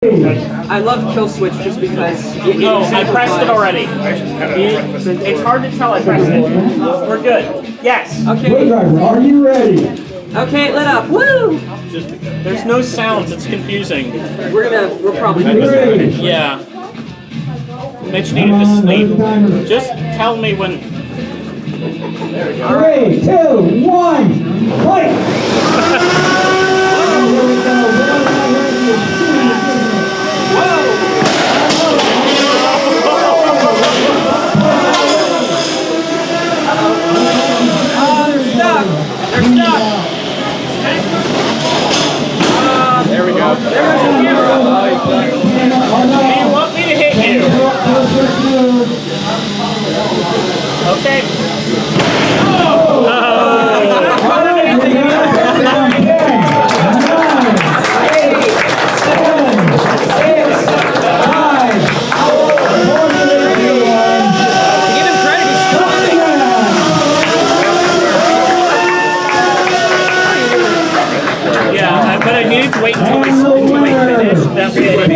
I love kill switch just because. No, I pressed it already. It's hard to tell I pressed it. We're good. Yes. Okay. Driver, are you ready? Okay, lit up. Woo! There's no sounds. It's confusing. We're probably. Ready. Yeah. Mitch needed to sleep. Just tell me when. 3, 2, 1, fight! There we go. There goes the camera. Do you want me to hit you? Okay. But I needed to wait until we finished. That way